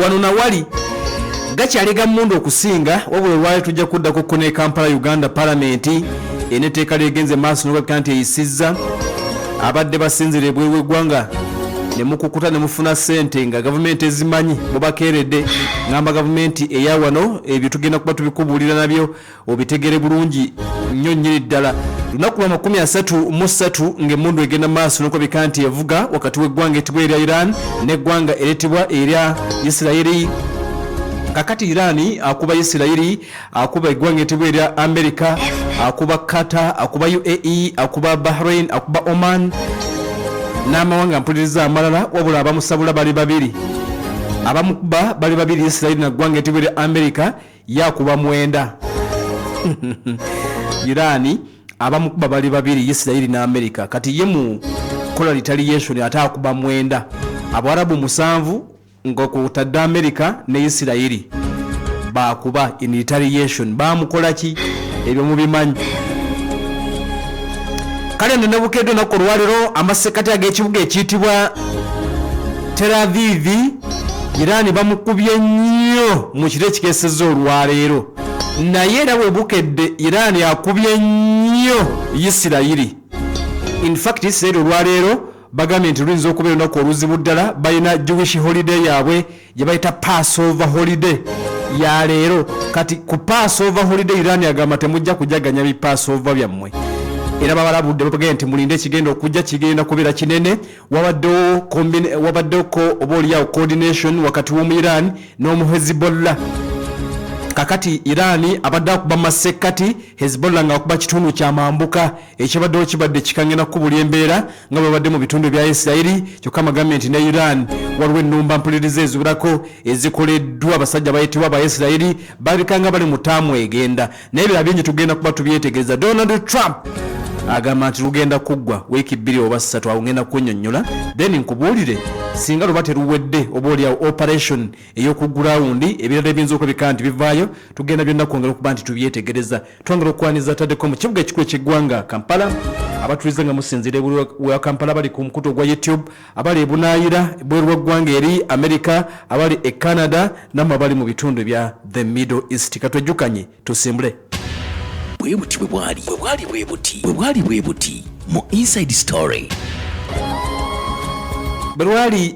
wano nawali gakyaliga mundu okusinga wabula olwali tujja kuddako ku ne Kampala Uganda Parliament eneteeka lyegenze maaso n'olabika nti eyisizza abadde basinzira ebweru w'eggwanga ne mukukuta ne mufuna ssente nga gavumenti ezimanyi mubakeeredde ngamba gavumenti eya wano ebyo tugenda kuba tubikubuulira nabyo obitegere bulungi nnyo nnyini ddala. Lunaku lwa 33 ng'emmundu egenda maaso n'okulabika nti evuga wakati w'eggwanga ettibwa erya Iran n'eggwanga ereetibwa erya Isirayiri. Kakati Irani akuba Isirayiri, akuba eggwanga ettibwa erya Amerika, akuba Qatar, akuba UAE, akuba Bahrain, akuba Oman n'amawanga mpuliriza amalala wabula abamusabula bali babiri. Abamukuba bali babiri Isirayiri n'eggwanga ettibwa erya Amerika yakuba 9. Irani abamukuba bali babiri Isirayiri na Amerika kati ye mu kola retaliation atakuba 9. Abarabu 7 ng'okutadde Amerika ne Isirayiri bakuba in retaliation bamukola ki ebyo mubimanyi. Kale nno nebukedde nako olwaliro amasekati ag'ekibuga ekiyitibwa Tel Aviv Irani bamukubye nnyo mu kiro ekikeesezza olwaleero naye era webukedde Irani akubye nnyo Isirayiri. In fact Isirayiri olwaleero bagambye nti luyinza okubeera olunaku oluzibu ddala balina Jewish holiday yaabwe gye bayita Passover holiday ya leero. Kati ku Passover holiday Irani agamba temujja kujaganya bi Passover byammwe era babalabudde bagambye nti mulinde ekigenda okujja kigenda kubeera kinene. Wabaddeko oba oliawo coordination wakati w'omu Iran n'omu Hezbollah. Kakati Irani abadde akuba masekati Hezbollah nga akuba kitundu kya mambuka ekibaddewo kibadde kikangena kubuli embeera nga babadde mu bitundu bya Isirayiri. Kyokka gavumenti ne Iran waliwo ennumba mpuliriza ezibulako ezikoleddwa abasajja bayitibwa aba Isirayiri babikanga bali mu taamu egenda naye ebirala bingi tugenda kuba tubyetegereza. Donald Trump agamba nti lugenda kuggwa wiiki 2 oba 3 awo ngenda kunnyonnyola then nkubuulire singa luba teruwedde oba oliawo operation ey'okugurawundi ebirala ebiyinza okulabika nti bivaayo tugenda byonna kwongera okuba nti tubyetegereza. Twongera okukwaniza taddeko mu kibuga ekikulu eky'eggwanga Kampala abatuliza nga musinzira ebweru wa Kampala bali ku mukutu gwa YouTube, abali ebunaayira ebweru w'eggwanga eri America, abali e Canada nammwe abali mu bitundu bya the Middle East. Katwejjukanye tusimbule bwebuti bwebuti mu Inside Story.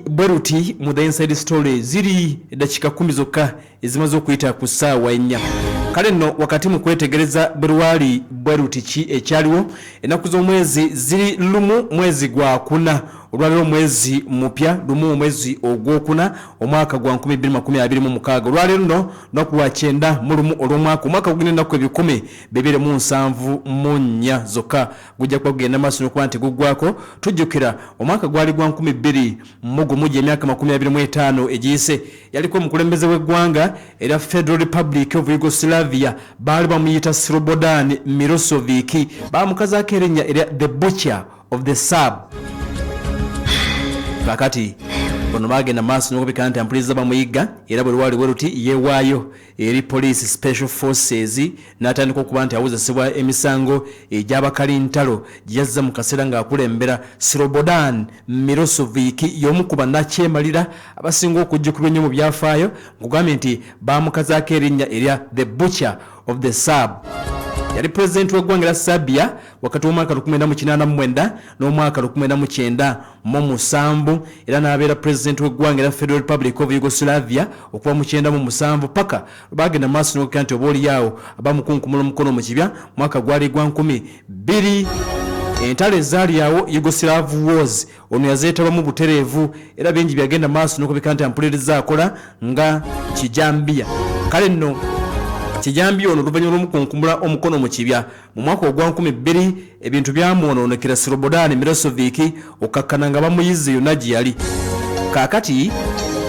Bweruti mu the Inside Story ziri dakika 10 zokka ezimaze okuyita ku ssaawa 4. Kale nno wakati mu kwetegereza bweruti ki ekyaliwo ennaku z'omwezi ziri lumu mwezi gwa 4 olwaliro mwezi mupya lumu mwezi ogwokuna omwaka gwa 2026. Olwaliro nno naku lwa 9 mu lumu olw'omwaka omwaka gugenda ennaku 274 zokka gujja kuba gugenda maaso n'okuba nti guggwako. Tujjukira omwaka gwali gwa 2021 emyaka 25 egiyise yaliko omukulembeze w'eggwanga era Federal Republic of Yugoslavia baali bamuyita Slobodan Milosevic bamukazaako erinnya erya the butcher of the Serb. Kakati bono bagenda maaso n'okubika nti ampuliriza bamuyigga era bwe lwali bweruti yeewaayo eri police special forces n'atandika okuba nti awozesebwa emisango egy'abakalintalo gye yazza mu kaseera ng'akulembera. Slobodan Milosevic y'omu ku bannakyemalira abasinga okujjukirwa ennyo mu byafaayo ng'ogambye nti bamukazaako erinnya erya the butcher of the Serb. Yali president w'eggwanga lya Serbia wakati w'omwaka 1989 n'omwaka 1997 era n'abeera president w'eggwanga lya Federal Republic of Yugoslavia okuva mu 97 paka bagenda maaso n'okukira nti oba oliyaawo abamukunkumula omukono mu kibya mwaka gwali gwa 2000 entalo ezaalyawo Yugoslav Wars ono yazeetabamu butereevu era bingi byagenda maaso n'okubika nti ampuliriza akola nga kijambiya. Kale nno kijambi ono luvannyuma lw'omukunkumula omukono mu kibya mu mwaka ogwa 2000 ebintu byamwonoonekera Slobodan Milosevic okakkana nga bamuyize yonna gye yali. Kaakati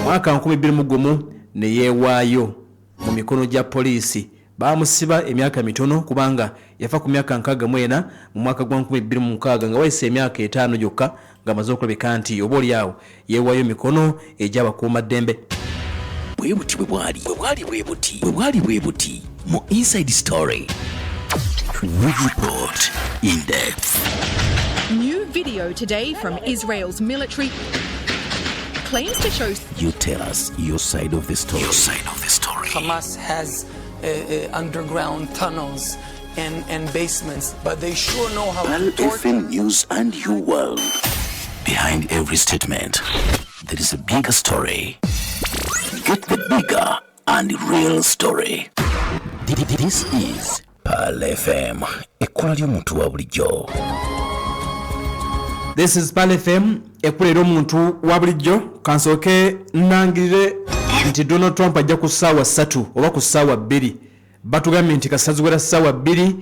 mwaka 2001 ne yeewaayo mu mikono gya poliisi bamusiba emyaka mitono kubanga yafa ku myaka 64 mu mwaka gwa 2006 nga wayise emyaka 5 gyokka ng'amaze okulabika nti oba olyawo yeewaayo mikono egy'abakuumaddembe. bwebuti mu Inside Story. We report in depth. New video today from Israel's military claims to show. You tell us your side of the story. Your side of the story. Hamas has underground tunnels and basements, but they sure know how Pal to torture. FM News and You World. Behind every statement, there is a bigger story. Get the bigger and real story. This is Pal FM. Ekkola ly'omuntu wa bulijjo. This is Pal FM, ekkula ly'omuntu wa bulijjo. Kansooke nnangirire nti Donald Trump ajja ku ssaawa 3 oba ku ssaawa 2. Batugambye nti kasaziwera ssaawa 2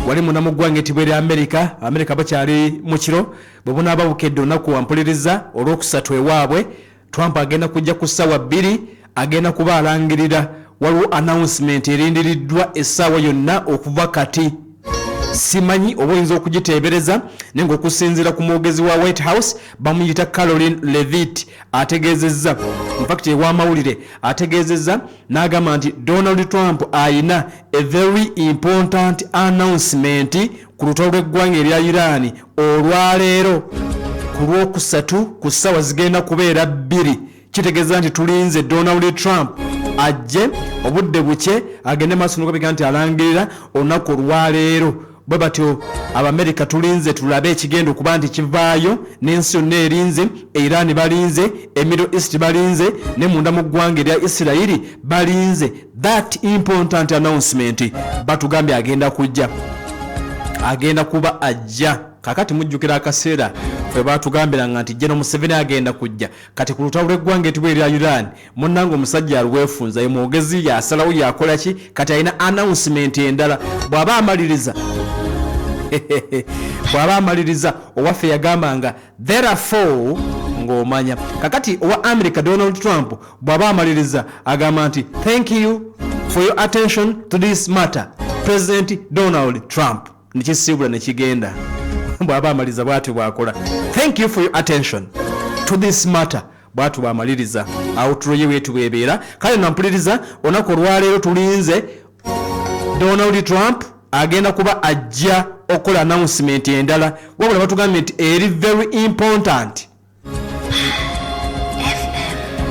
wali munamuggwanga ettibwa erya Amerika bakyali mu kiro bwe bunaaba bukedde olunaku wampuliriza olwokusatu ewaabwe. Trump agenda kujja ku ssaawa 2 agenda kuba alangirira. Waliwo announcement erindiriddwa essaawa yonna okuva kati. Simanyi oba oyinza okugiteebereza naye ng'okusinziira ku mwogezi wa White House bamuyita Caroline Levitt ategeezezza, in fact ew'amawulire ategeezezza n'agamba nti Donald Trump ayina a very important announcement ku lutalo lw'eggwanga erya Iran olwaleero ku lwokusatu ku ssaawa zigenda kubeera 2. Kitegeeza nti tulinze Donald Trump ajje obudde buke agende maaso n'okubika nti alangirira olunaku olwaleero. Bwe batyo Abamerika tulinze tulabe ekigenda okuba nti kivaayo, n'ensi yonna erinze, Iran balinze, Middle East balinze, ne munda mu ggwanga erya Isirayiri balinze. That important announcement batugambye agenda kuba ajja. Kakati mujjukira akaseera ffe batugambiranga nti General Museveni agenda kujja. Kati ku lutalo lw'eggwanga etibwa erya Iran munnange omusajja alwefunza ye mwogezi yasalawo yakola ki kati alina announcement endala bw'aba amaliriza owaffe yagambanga therefore ng'omanya. Kakati owa America Donald Trump bw'aba amaliriza agamba nti thank you for your attention to this matter President Donald Trump. Nikisibula nekigenda bw'aba amaliza bw'atyo bw'akola thank you for your attention to this matter bw'atyo bw'amaliriza. Awo tuloye wetu bwebeera kale nampuliriza olunaku olwaleero tulinze Donald Trump agenda kuba ajja okola announcement endala wabula batugambye nti eri very important.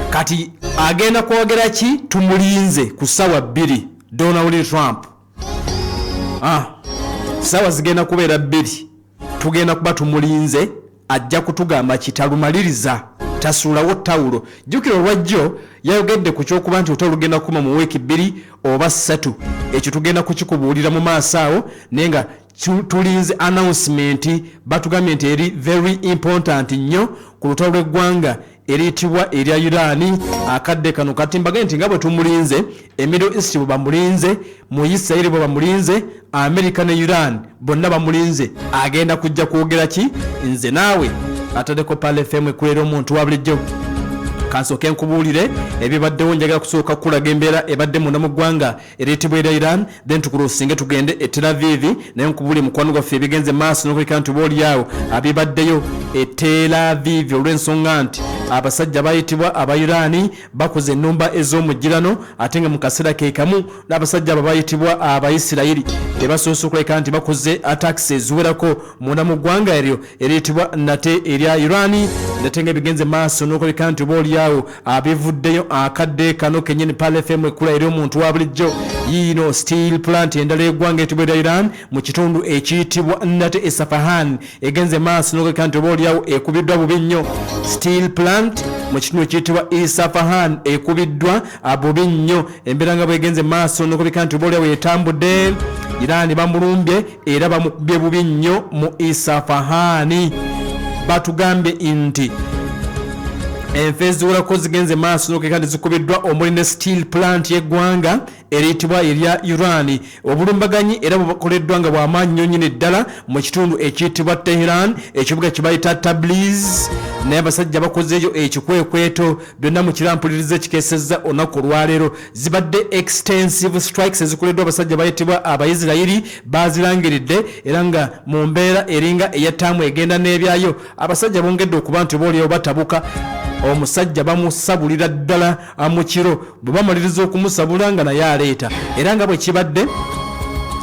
Kati agenda kwogera ki tumulinze ku ssaawa 2 Donald Trump. Ssaawa zigenda kubeera 2 tugenda kuba tumulinze ajja kutugamba kitalumaliriza tasuulawo tawulo. Jjukira olwajjo yayogedde ku kyokuba nti olutalo lugenda kukoma mu wiiki 2 oba 3. Ekyo tugenda kukikubuulira mu maaso awo naye nga tulinze announcement batugambye nti eri very important nnyo ku lutalo lw'eggwanga eriyitibwa erya Iran. Akadde kano kati mbagambye nti nga bwe tumulinze Middle East bwe bamulinze, mu Isirayiri bwe bamulinze, America ne Iran bonna bamulinze. Agenda kujja kwogera ki nze naawe ataddeko Pal FM ekulera omuntu wa bulijjo. Kansooke nkubuulire ebibaddewo njagala kusooka kulaga embeera ebadde munda mu ggwanga eriyitibwa erya Iran then tukulosinge tugende Tel Aviv naye nkubuulire mukwano gwaffe ebigenze maaso n'okuleka nti boolyawo abibaddeyo Tel Aviv olw'ensonga nti abasajja bayitibwa aba Iran bakoze ennumba ez'omugirano ate nga mu kaseera ke kamu n'abasajja abo bayitibwa Abayisirayiri tebasoose okuleka nti bakoze attacks eziwerako munda mu ggwanga eryo eriyitibwa nate erya Iran nate nga ebigenze maaso n'okuleka nti boolyawo abivuddeyo akadde kano kenyini Pal FM ekula eri omuntu wa bulijjo. Yiino steel plant endala y'eggwanga etibwa erya Iran mu kitundu ekiyitibwa nate Esfahan egenze maaso n'okuleka nti boolyawo ekubiddwa bubi nnyo. Steel plant mu kitundu ekiyitibwa Esfahan ekubiddwa bubi nnyo. Embeera nga bwegenze maaso n'okuleka nti boolyawo etambudde. Iran bamulumbye era bamukubye bubi nnyo mu Esfahan. Batugambye nti enfeezi ziwerako zigenze maaso n'okeka nti zikubiddwa omuli ne steel plant y'eggwanga eriyitibwa erya Iran. Obulumbaganyi era bukoleddwa nga bw'amaanyi nnyo nnyini ddala mu kitundu ekiyitibwa Tehran, ekibuga kye bayita Tabriz. Naye abasajja bakozeeyo ekikwekweto byonna mu kirampuliriza ekikeesezza olunaku olwaleero. Zibadde extensive strikes ezikoleddwa abasajja bayitibwa Abayisirayiri bazirangiridde era nga mu mbeera eringa eyattaamu egenda n'ebyayo abasajja bongedde okuba nti boolyawo batabuka. Omusajja bamusabulira ddala mu kiro bwe bamaliriza okumusabula nga naye aleeta era nga bwe kibadde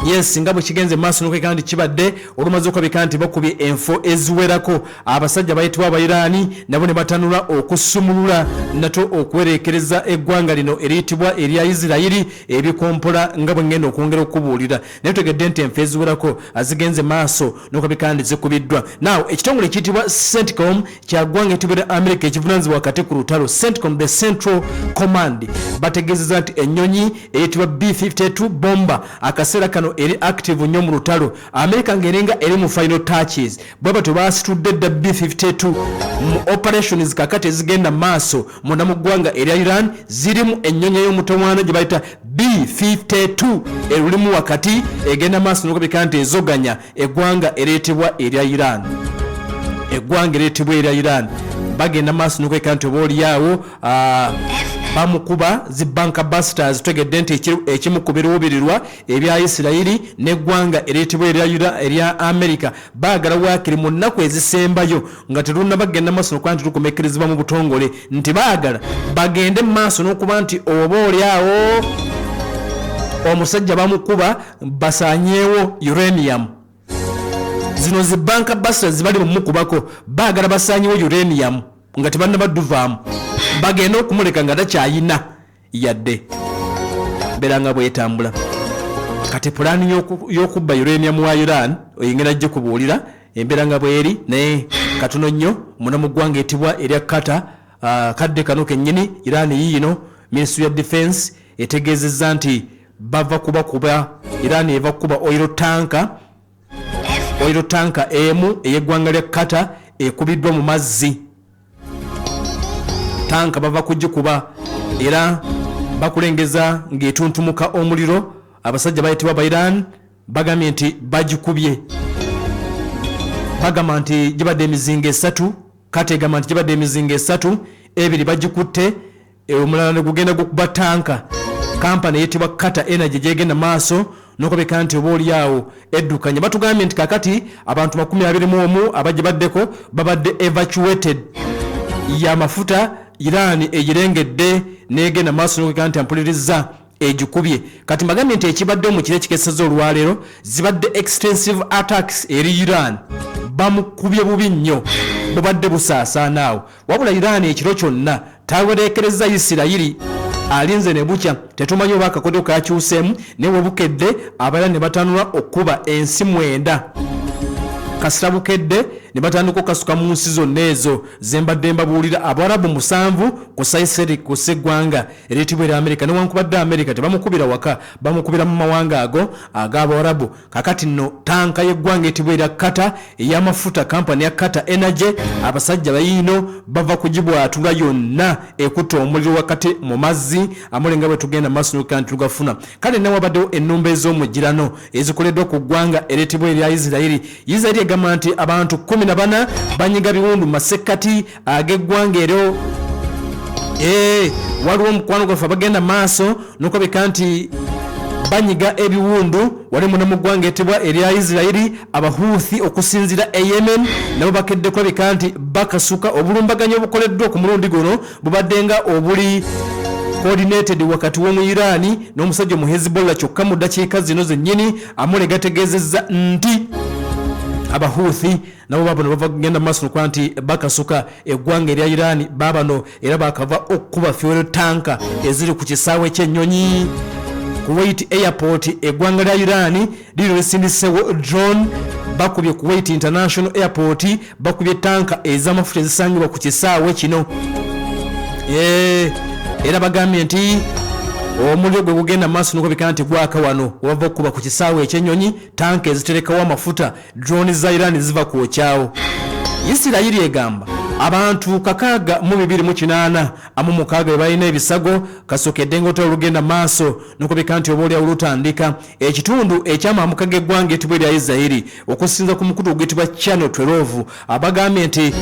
yes nga bwe kigenze maaso n'okweka nti kibadde olumaze okulabika nti bakubye enfo eziwerako abasajja bayitibwa abayiraani nabo ne batanula okusumulula nato okuwerekereza eggwanga lino eriyitibwa erya Isirayiri ebikompola nga bwe ngenda okwongera okubuulira naye tutegedde nti enfo eziwerako azigenze maaso n'okulabika nti zikubiddwa now ekitongole ekiyitibwa CENTCOM kya ggwanga etibwa America ekivunaanyizibwa wakati ku lutalo CENTCOM the Central Command bategeezezza nti ennyonyi eyitibwa B-52 bomba akaseera kano eri active nnyo mu lutalo America ng'eringa eri mu final touches bwe batyo baasitudde dda B-52 mu operations kakati ezigenda maaso munda mu ggwanga erya Iran zirimu ennyonyi ey'omutawaana gye bayita B-52 erulimu wakati egenda maaso n'okulabika nti ezoganya eggwanga ereetebwa erya Iran eggwanga ereetebwa erya Iran bagenda maaso n'okulabika nti oba olyawo bamukuba zi banka busters tegedde nti ekimu ku biruubirirwa ebya Isirayiri n'eggwanga ereetebwa erya America baagala waakiri mu nnaku ezisembayo nga terunna bagenda maaso n'okuba nti lukomekerezebwa mu butongole nti baagala bagende maaso n'okuba nti oba olyawo omusajja bamukuba basaanyeewo uranium zino zi banka busters zibali mu mukubako baagala basaanyeewo uranium nga tebanna baduvaamu bagenda okumuleka nga takyayina yadde mbeera nga bwetambula kati pulaani y'okubba uranium wa Iran oyingera gye kubuulira embeera nga bweri naye katono nnyo muna mu ggwanga etibwa erya Qatar kadde kano kennyini Iran yiino Ministry of Defense etegeezezza nti bava kuba Iran eva kuba oil tanka emu ey'eggwanga lya Qatar ekubiddwa mu mazzi tanka bava kugikuba era bakulengeza ng'etuntumuka omuliro abasajja bayitibwa ba Iran bagambye nti bagikubye bagamba nti gibadde emizinga esatu kati egamba nti gibadde emizinga esatu ebiri bagikutte omulala ne gugenda gukuba tanka kampani eyitibwa Qatar Energy gyegenda maaso n'okulabika nti oba olyawo eddukanya batugambye nti kakati abantu 21 abagye baddeko babadde evacuated y'amafuta Iran egirengedde n'egenda maaso n'okulabika nti ampuliriza egikubye kati mbagambye nti ekibadde mu kiro ekikeseza olwaleero zibadde extensive attacks eri Iran bamukubye bubi nnyo bubadde busaasaanaawo wabula Iran ekiro kyonna tawereekereza Isirayiri alinze ne bukya tetumanyi oba akakodyo kakyuseemu naye webukedde abaala ne batanula okuba ensi 9 kasita bukedde ne batandika okasuka mu nsi zonna ezo zembadde mbabuulira Abarabu 7 ku Saiseri ku seggwanga ereetibwa erya America newankubadde America tebamukubira waka bamukubira mu mawanga ago ag'Abarabu kakati nno tanka y'eggwanga etibwa erya Qatar ey'amafuta kampani ya Qatar Energy abasajja bayiino bava kugibwatula yonna ekutta omuliro wakati mu mazzi amulenga bwe tugenda maaso n'okuba tugafuna kale newabaddewo ennumba ez'omugirano ezikoleddwa ku ggwanga ereetibwa erya Isirayiri egamba nti abantu 14 banyiga biwundu masekati ag'eggwanga eryo waliwo omukwano gwaffe bagenda maaso n'okulabika nti banyiga ebiwundu wali muna mu ggwanga etibwa erya Isirayiri abahuthi okusinzira e Yemen nabo bakedde kulabika nti bakasuka obulumbaganyo obukoleddwa ku mulundi guno bubadde nga obuli coordinated wakati w'omu Irani n'omusajja mu Hezbollah kyokka mu ddakiika zino zennyini amulega ategeezezza nti abahuthi nabo babano bava kugenda maaso n'okuba nti bakasuka eggwanga erya Iran babano era bakava okuba fuel tanka eziri ku kisaawe ky'ennyonyi Kuwait Airport eggwanga lya Iran lino lisindisewo drone bakubye Kuwait International Airport bakubye tanka ez'amafuta ezisangibwa ku kisaawe kino era bagambye nti omuliro gwe gugenda maaso n'okulabika nti gwaka wano wava okuba ku kisaawe ekyennyonyi tanka eziterekawo amafuta drone za Iran ziva kwokyawo Isirayiri egamba abantu 628 amu mukaaga balina ebisago kasokedde ng'otero olugenda maaso n'okulabika nti oba olyawo lutandika ekitundu ekyamambuka g'eggwanga etibwa erya Isirayiri okusinza ku mukutu oguyitibwa Channel 12 abagambye nti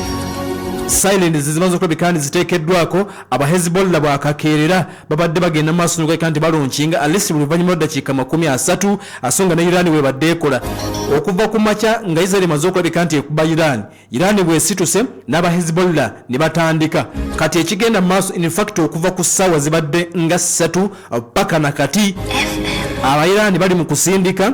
silence zimaze okulabika nti ziteekeddwako aba Hezbollah bwakakeerera babadde bagenda maaso n'okulabika nti balonkinga alesi buli luvannyuma lw'eddakiika 30 asonga ne Iran webadde ekola okuva ku makya nga Israel emaze okulabika nti ekuba Iran bwesituse n'aba Hezbollah ne batandika kati ekigenda maaso in fact okuva ku ssaawa zibadde nga 3 paka nakati aba Iran bali mu kusindika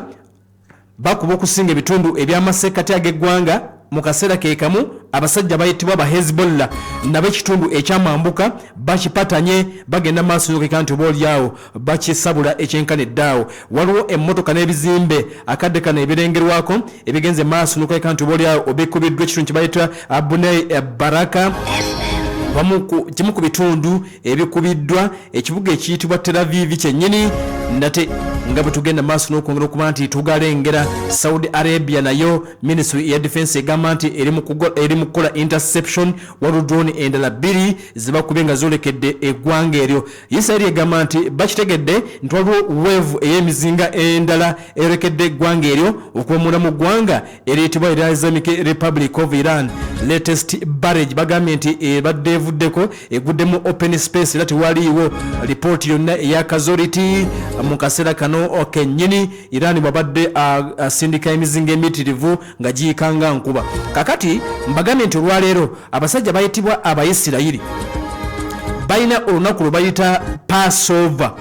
bakuba okusinga ebitundu eby'amasekkati ag'eggwanga mu kaseera ke kamu abasajja bayitibwa ba Hezbollah nabo ekitundu ekyamambuka bakipatanye bagenda maaso n'okeka nti obaolyawo bakisabula ekyenkaneddaawo waliwo emmotoka n'ebizimbe akadde kano ebirengerwako ebigenze maaso n'okeka nti obaolyawo obikubiddwa ekitundu kibayita Bunei Baraka kimu ku bitundu ebikubiddwa ekibuga ekiyitibwa Tel Aviv kyennyini nate nga bwe tugenda maaso n'okwongera okuba nti tugalengera Saudi Arabia nayo Ministry ya Defense egamba nti eri mu kukola interception waliwo drone endala 2 zibakubye nga zolekedde eggwanga eryo. Israel egamba nti bakitegedde nti waliwo wave ey'emizinga endala eyolekedde eggwanga eryo okuva munda mu ggwanga eriyitibwa Islamic Republic of Iran. Latest barrage bagambye nti ebadde evuddeko eguddemu open space era tewaliiwo lipooti yonna eya casualty mu kaseera kano kenyini Iran babadde asindika emizinga emitirivu nga giyikanga nkuba. Kakati mbagambye nti olwaleero abasajja bayitibwa Abayisirayiri balina olunaku lwe bayita Passover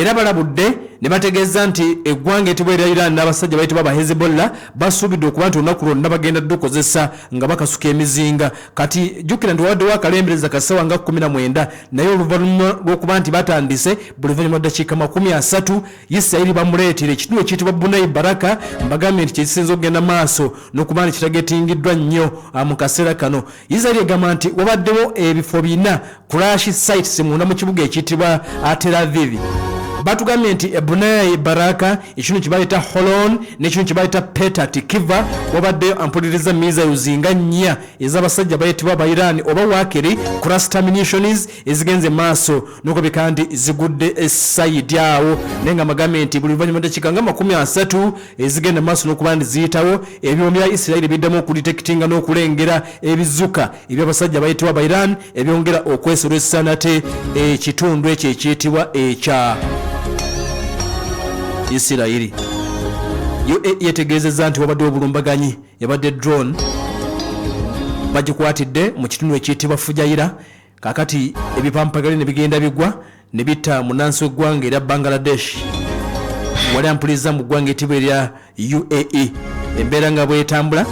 era balabudde ne bategeeza nti eggwanga etibwa erya Iran n'abasajja bayitibwa ba Hezbollah basuubidde okuba nti olunaku lwonna bagenda dukozesa nga bakasuka emizinga. Kati jjukira nti wawaddewo akalembereza kasawa nga 19 naye oluvannyuma lw'okuba nti batandise buli luvannyuma ddakiika 30 Isirayiri bamuleetera ekitundu ekiyitibwa Bunei Baraka mbagambye nti kyekisinza okugenda maaso n'okuba nti kitagetingiddwa nnyo mu kaseera kano. Isirayiri egamba nti wabaddewo ebifo 4 crash sites munda mu kibuga ekiyitibwa Tel Aviv. Batugambye nti Bunei Baraka ekitundu kibayita Holon n'ekitundu kibayita Petah Tikva wabaddeyo ampuliriza missiles nga 4 ez'abasajja bayitibwa ba Iran oba wakiri cluster munitions ezigenze maaso n'okubika nti zigudde essayidi awo naye nga bagambye nti buli luvannyuma ddakiika nga 30 ezigenda maaso n'okuba nti ziyitawo ebyombi bya Isirayiri biddamu okudetectinga n'okulengera ebizuka eby'abasajja bayitibwa ba Iran ebyongera okwesolesa nate ekitundu ekyo ekiyitibwa ekya Isirayiri. Yetegeezezza nti wabadde obulumbaganyi yabadde drone bagikwatidde mu kitundu ekiyitibwa Fujairah. Kakati ebipampagali ne bigenda bigwa ne bitta munansi w'eggwanga erya Bangladesh wali ampuliriza mu ggwanga etibwa erya UAE. Embeera nga bwetambula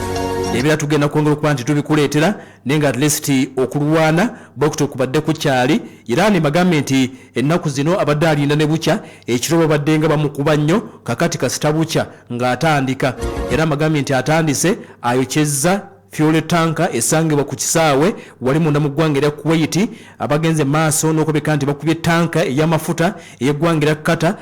ebira tugenda kwongera okuba nti tubikuleetera naye nga at least okulwana bwekuti okubadde kukyali. Iran bagambye nti ennaku zino abadde alinda ne bukya ekiro babadde nga bamukuba nnyo kakati kasita bukya ng'atandika era bagambye nti atandise ayokyezza fuel tanka esangibwa ku kisaawe wali munda mu ggwanga erya Kuwait abagenze maaso n'okubika nti bakubye tanka ey'amafuta ey'eggwanga erya Qatar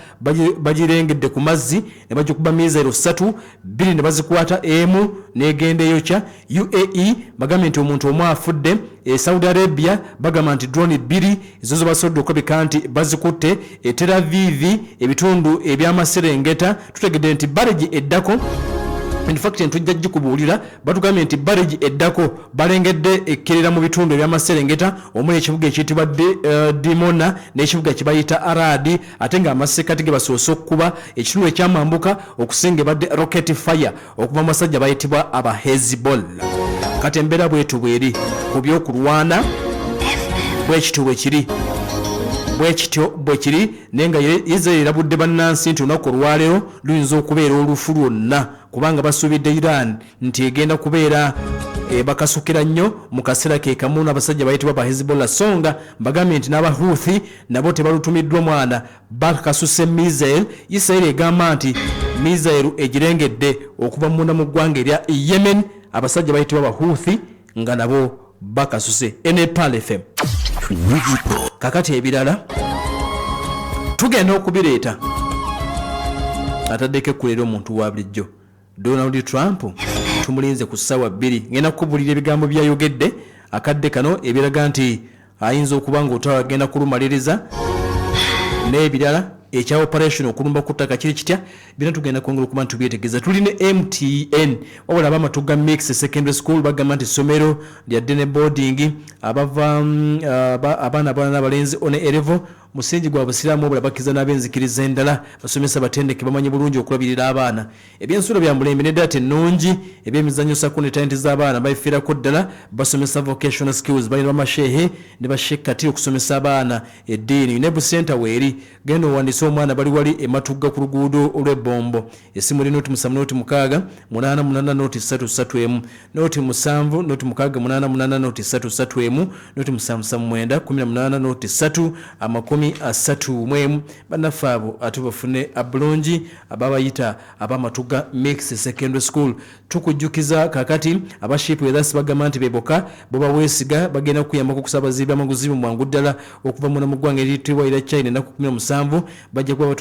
bagirengedde ku mazzi ne bagikuba missiles 3 2 ne bazikwata emu n'egenda eyokya. UAE bagambye nti omuntu omu afudde. Saudi Arabia bagamba nti drone 2 ezo basobodde okubika nti bazikutte. Tel Aviv ebitundu eby'amaserengeta tutegedde nti barrage eddako in fact ntujja gikubuulira batugambye nti barrage eddako balengedde ekkerera mu bitundu eby'amaserengeta omuli ekibuga ekiyitibwa Dimona n'ekibuga kibayita Aradi ate nga amasekkati ge basoose okukuba ekitundu ekyamambuka okusinga badde rocket fire okuva mu basajja bayitibwa aba Hezbollah. Kati embeera bwetu bweri ku by'okulwana bwekityo bwe kiri naye nga Israel erabudde bannansi nti olunaku olwaleero luyinza okubeera olufu lwonna kubanga basuubidde Iran nti egenda kubeera bakasukira nnyo mu kaseera ke kamu n'abasajja bayitibwa ba Hezbollah songa mbagambye nti n'Abahouthi nabo tebalutumiddwa mwana bakasuse missile. Israel egamba nti missile egirengedde okuva munda mu ggwanga erya Yemen abasajja bayitibwa Abahouthi nga nabo bakasuse. Nepal FM kakati ebirala tugenda okubireeta ataddeko ekkulera omuntu wa bulijjo Donald Trump tumulinze ku ssaawa 2 ngenda kukubulira ebigambo byayogedde akadde kano ebiraga nti ayinza okuba nga otagenda kulumaliriza n'ebirala ekya operation okulumba ku ttaka kiri kitya bina tugenda kwongera okuba nti tubyetegeeza. Tuli ne MTN wabula abamatu ga Mix Secondary School bagamba nti essomero lya Dene Boarding abava abaana abalala n'abalenzi on A-level musingi gwa busiraamu obula bakiza n'abenzikiriza endala basomesa batendeke bamanyi bulungi okulabirira abaana. Ebyensuula bya mulembe ne data ennungi ebyemizannyo sako ne talenti z'abaana bayifiirako ddala basomesa vocational skills balina bamashehe ne bashekati okusomesa abaana eddiini. Nebu Center weeri genda owandiisa sso omwana bali wali ematugga ku luguudo olw'ebbombo. Essimu eri noti 7 noti 6 88 noti 331 noti 7 noti 6 88 noti 331 noti 779 18 noti 3 30 bannaffe abo ate bafune abulungi ababayita abamatugga mix secondary school. Tukujjukiza kakati abashipu edasi bagamba nti beboka boba weesiga bagenda kuyamba ku kusabazibwa amaguzi mu mwangu ddala okuva mu namugwanga eritibwa ira China ennaku 17 bajja kuba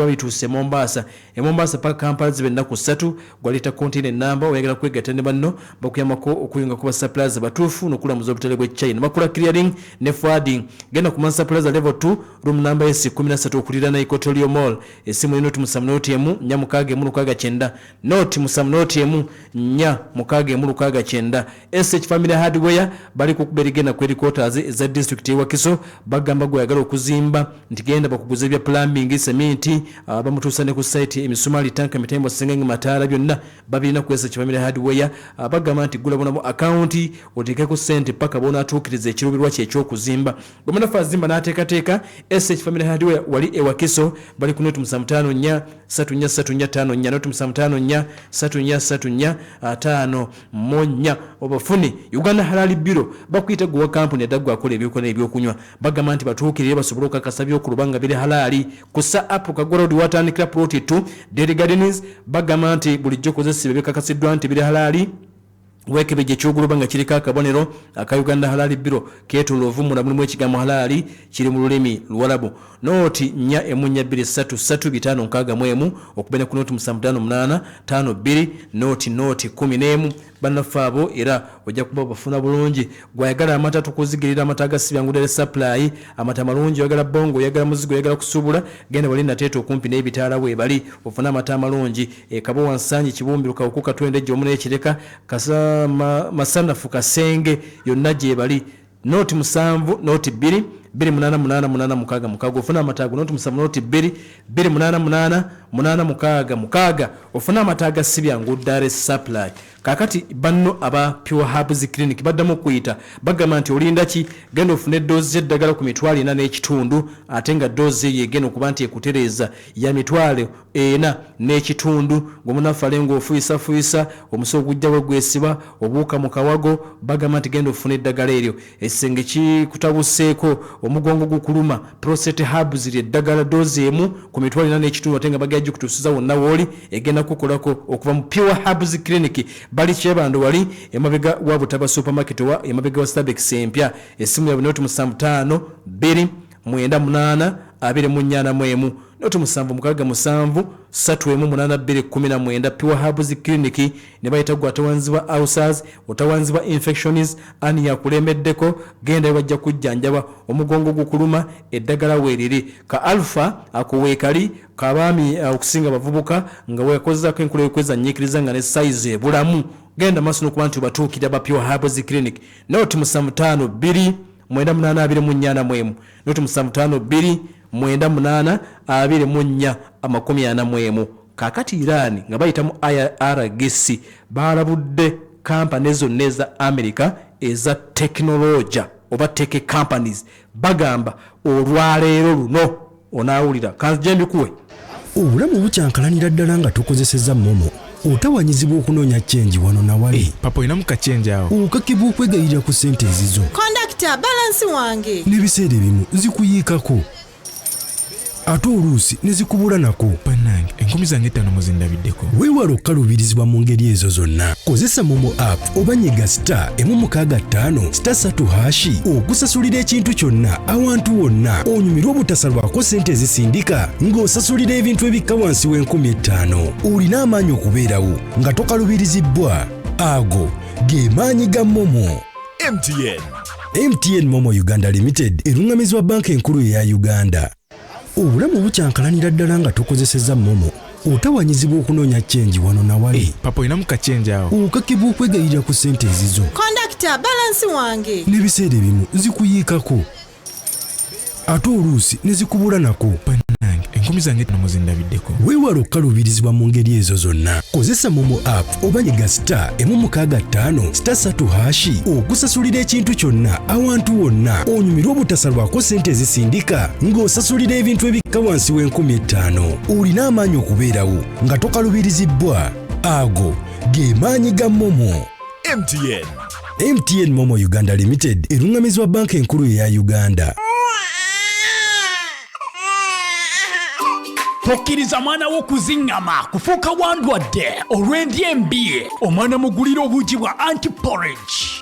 bituuse Mombasa. Mombasa pa Kampala zibe ennaku 3 gwalita continent number oyagala kwegatta ne banno bakuyambako okuyunga kuba suppliers batuufu n'okulamuza obutale bwe China bakula clearing ne forwarding. Genda ku suppliers level 2 room number S13 okulira na Equatorial Mall. Essimu noti 7 noti emu nya mukage mu lukaga kyenda noti 7 noti emu nya mukage mu lukaga kyenda. SH Family Hardware bali ku kuberigena ku headquarters za district ya Kiso bagamba gwe yagala okuzimba nti genda bakuguza bya plumbing cement bamutusane ku site emisumali tanka mitembo sengenge matala byonna babirina ku SH Family Hardware bagamba nti gula bonamu account oteke ku sente paka bona atukirize ekirubirwa kye ky'okuzimba. Gomana fazimba n'ateekateeka SH Family Hardware wali ewa Kiso bali ku noti 75 nya 3 nya noti 75 nya 3 5 monya obafuni Uganda Halali Bureau bakuyita gwa company edagwa akola ebyokola ebyokunywa bagamba nti batuukirire basobola okakasabyo ku lubanga biri halali kusa app kagwa road watandikira plot 2 Dairy Gardens bagamba nti bulijjo kozesibwa bikakasiddwa nti biri halali wekebeje kyoguluba nga kirika akabonero aka Uganda Halali Bureau ketuloovu mu mulimu ekigambo halali kiri mu lulimi Luwarabu. Noti nya emunya 23356 okubene ku noti 758 52 noti 11 bannafabo era ojja kuba bafuna bulungi gwayagala amata tukuzigirira amataga sibyangude supply amata malungi oyagala bongo oyagala muzigo oyagala kusubula genda wali nateto okumpi n'ebitaala we bali ofuna amata malungi kabo wansanyi kibumbiruka okuka twende jomune ekireka kasa masanafu kasenge yonna gye bali noti 7 noti 2 2888 ofuna amatago noti 7 noti 2 2888 ofuna amataga sibyangu Dar supply. Kakati banno aba Pure Herbs Clinic baddamu kuyita bagamba nti olinda ki genda ofune dozi eddagala ku mitwalo 4 n'ekitundu ate nga dozi yegenda okuba nti ekutereeza ya mitwalo 4 n'ekitundu ng'omunafale ng'ofuyisa omuso ogujjawo gwesiba obuuka mu kawago bagamba nti genda ofune eddagala eryo essenge kikutabuseeko omugongo gukuluma Prostate Herbs eddagala dozi emu ku mitwalo 4 n'ekitundu ate nga bagajja kutuusiza wonna wooli egenda kukolako okuva mu Pure Herbs Clinic bali kyebando wali emabega wa Butaba supermarket wa emabega wa Starbex empya. Essimu ya noti 75 2 98 2 noti 7 318 Pure Herbs Clinic ne bayita gwa tawanziba ulcers otawanziba infections ani yakulemeddeko genda bajja kujjanjaba omugongo gukuluma eddagala weriri ka alpha akuweekali kabami okusinga bavubuka nga weyakozako enkula yokweza nyikiriza nga ne size ebulamu genda maso nokuba nti batuukira ba Pure Herbs Clinic. Noti 75 2 98 noti 75 2 98 kakati Iran nga bayitamu IRGC balabudde kampani zonna za America eza technology oba tech companies bagamba olwaleero luno onaawulira kanjembi kuwe obulamu bukyankalanira ddala nga tukozeseza momo otawanyizibwa okunoonya chenji wano na wali papa inamu kachenji awo okakibwa okwegayirira ku sente ezizo kondakita balansi wange n'ebiseera ebimu zikuyiikako ate oluusi ne zikubula nako bannange enkumi zange 5 muzindabiddeko weewala okukaluubirizibwa mu ngeri ezo zonna kozesa momo app oba nyiga *165*3 okusasulira ekintu kyonna awantu wonna onyumirwa obutasalwako sente ezisindika ng'osasulira ebintu ebikka wansi w'5,000 olina amaanyi okubeerawo nga tokaluubirizibwa ago ge maanyi ga momo. MTN Momo Uganda Limited erungamizibwa banka enkulu eya Uganda. Obulamu bukyankalanira ddala nga tukozeseza momo otawanyizibwa okunoonya chenji wano na wali papa inamu kachenji awo okakibwa okwegayirira ku sente ezizo kondakita balansi wange n'ebiseera ebimu zikuyiikako ate oluusi ne zikubula nako bannange enkumi zange ttaano muzindabiddeko. Weewala okukaluubirizibwa mu ngeri ezo zonna. Kozesa Momo app oba nyiga *165*3 okusasulira ekintu kyonna awantu wonna onyumirwa obutasalwako ssente ezisindika ng'osasulira ebintu ebikka wansi w'50,000. Olina amaanyi okubeerawo nga tokalubirizibwa. Ago ge maanyi ga Momo. MTN Momo Uganda Limited erungamizibwa banka enkulu eya Uganda. Tokkiriza mwana wo kuziŋŋama kufuuka wandwadde olw'endyembi. Omwana mugulira obuugi bwa anti-porridge.